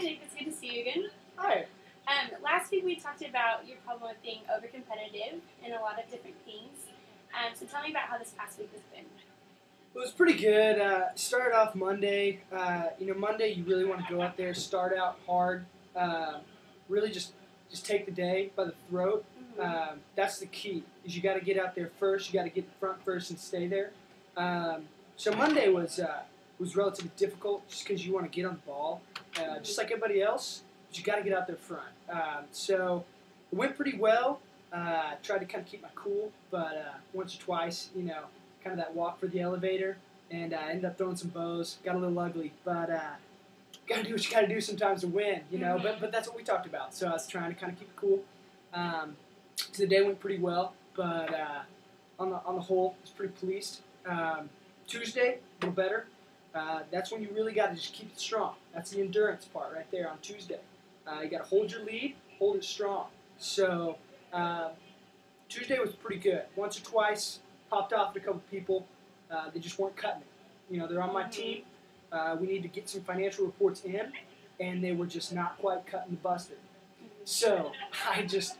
Jake. It's good to see you again. Hi. Last week we talked about your problem with being overcompetitive in a lot of different things. So tell me about how this past week has been. It was pretty good. Started off Monday. Monday you really want to go out there, start out hard, really just take the day by the throat. That's the key. Is you got to get out there first. You got to get in front first and stay there. So Monday was relatively difficult just because you want to get on the ball, just like everybody else. But you got to get out there front. So it went pretty well. Tried to kind of keep my cool, but once or twice, kind of that walk for the elevator, and I ended up throwing some bows. Got a little ugly, but got to do what you got to do sometimes to win, But that's what we talked about. So I was trying to kind of keep it cool. So the day went pretty well, but on the whole, I was pretty pleased. Tuesday, a little better. That's when you really got to just keep it strong. That's the endurance part right there on Tuesday. You got to hold your lead, hold it strong. So Tuesday was pretty good. Once or twice, popped off at a couple people. They just weren't cutting it. They're on my team. We need to get some financial reports in, and they were just not quite cutting the mustard. So I just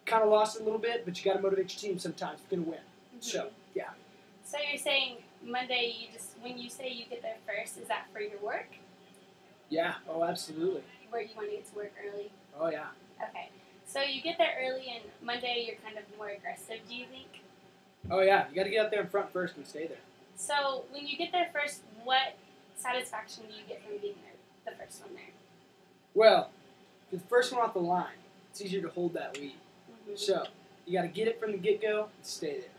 kind of lost it a little bit, but you got to motivate your team sometimes. It's going to win. So, yeah. So you're saying Monday, when you say you get there first, is that for your work? Yeah. Oh, absolutely. Where you want to get to work early? Oh, yeah. Okay. So you get there early, and Monday you're kind of more aggressive, do you think? Oh, yeah. You got to get out there in front first and stay there. So when you get there first, what satisfaction do you get from being there, the first one there? Well, the first one off the line, it's easier to hold that lead. So you got to get it from the get-go and stay there.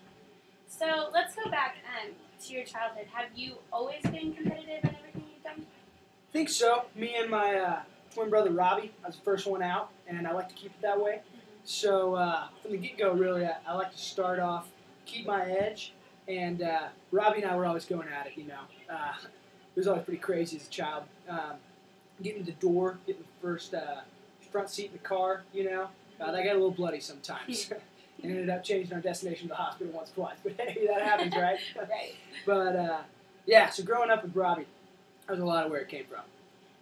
So let's go back to your childhood. Have you always been competitive in everything you've done? I think so. Me and my twin brother Robbie, I was the first one out, and I like to keep it that way. So from the get-go, really, I like to start off, keep my edge, and Robbie and I were always going at it, It was always pretty crazy as a child. Getting the door, getting the first front seat in the car, that got a little bloody sometimes. And ended up changing our destination to the hospital once or twice. But hey, that happens, right? Right. But, so growing up with Robbie, that was a lot of where it came from.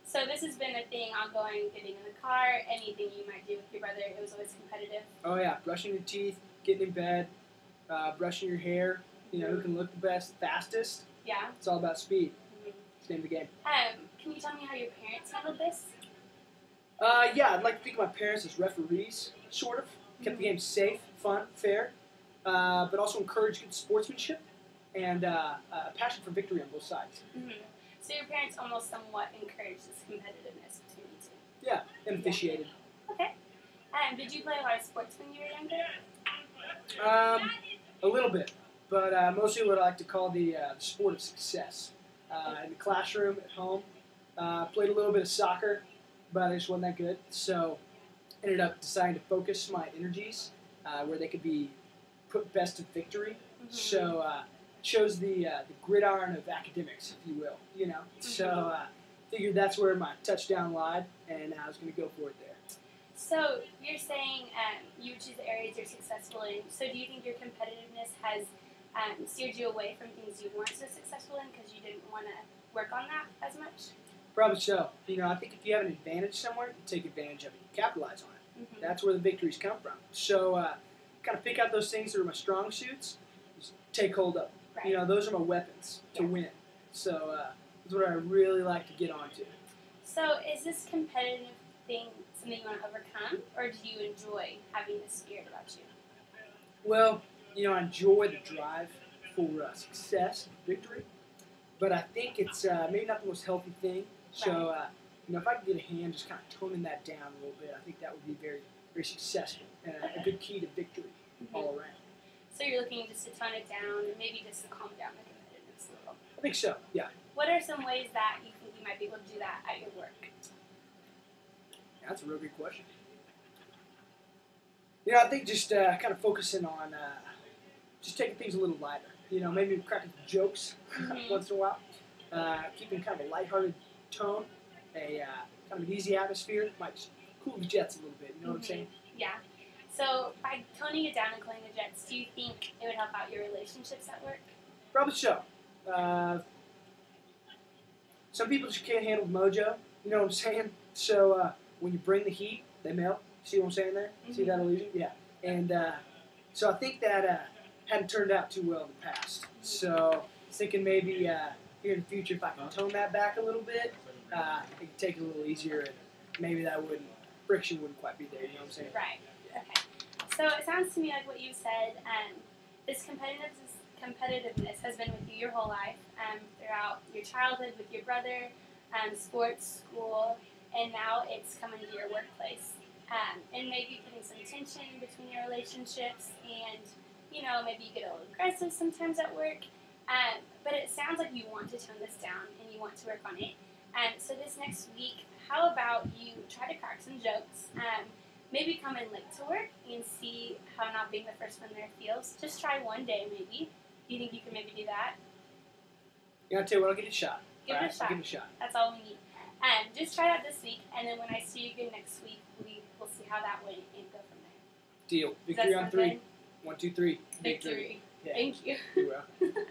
So this has been a thing ongoing, getting in the car, anything you might do with your brother, it was always competitive? Oh, yeah. Brushing your teeth, getting in bed, brushing your hair, who can look the best, fastest. Yeah. It's all about speed. It's the name of the game. Can you tell me how your parents handled this? Yeah, I'd like to think of my parents as referees, sort of. Kept the game safe, fun, fair, but also encouraged good sportsmanship and a passion for victory on both sides. So your parents almost somewhat encouraged this competitiveness between you two? Yeah, and officiated. Okay. Did you play a lot of sports when you were younger? A little bit, but mostly what I like to call the sport of success. In the classroom, at home, played a little bit of soccer, but I just wasn't that good, so ended up deciding to focus my energies where they could be put best to victory. So chose the gridiron of academics, if you will, So figured that's where my touchdown lied, and I was going to go for it there. So you're saying you choose the areas you're successful in. So do you think your competitiveness has steered you away from things you weren't so successful in because you didn't want to work on that as much? Probably so. I think if you have an advantage somewhere, you take advantage of it. You capitalize on it. That's where the victories come from. So kind of pick out those things that are my strong suits, just take hold of them. Right. Those are my weapons to win. So that's what I really like to get onto. So is this competitive thing something you want to overcome, or do you enjoy having this spirit about you? Well, I enjoy the drive for success and victory, but I think it's maybe not the most healthy thing. So, if I could get a hand just kind of toning that down a little bit, I think that would be very, very successful and a good key to victory all around. So you're looking just to tone it down and maybe just to calm down the competitiveness a little? I think so, yeah. What are some ways that you think you might be able to do that at your work? Yeah, that's a real good question. I think just kind of focusing on just taking things a little lighter. Maybe cracking jokes once in a while. Keeping kind of a lighthearted tone, a kind of an easy atmosphere might just cool the jets a little bit. You know what I'm saying? Yeah. So by toning it down and cooling the jets, do you think it would help out your relationships at work? Probably so. Some people just can't handle mojo. You know what I'm saying? So when you bring the heat, they melt. See what I'm saying there? Mm-hmm. See that illusion? Yeah. And so I think that hadn't turned out too well in the past. So I was thinking maybe here in the future, if I can tone that back a little bit, it could take it a little easier, and maybe friction wouldn't quite be there. You know what I'm saying? Right. Okay. So it sounds to me like what you said. This competitiveness has been with you your whole life, throughout your childhood with your brother, sports, school, and now it's coming to your workplace. And maybe putting some tension between your relationships, and maybe you get a little aggressive sometimes at work. But it sounds like you want to tone this down and you want to work on it. So this next week, how about you try to crack some jokes? Maybe come in late to work and see how not being the first one there feels. Just try one day, maybe. Do you think you can maybe do that? Yeah, I'll tell you what, I'll give it a shot. Give it a shot. Give it a shot. That's all we need. Just try it out this week, and then when I see you again next week, we'll see how that went and go from there. Deal. Does that Victory on sound 3. good? 1, 2, 3. Victory. Yeah. Thank you. You're welcome.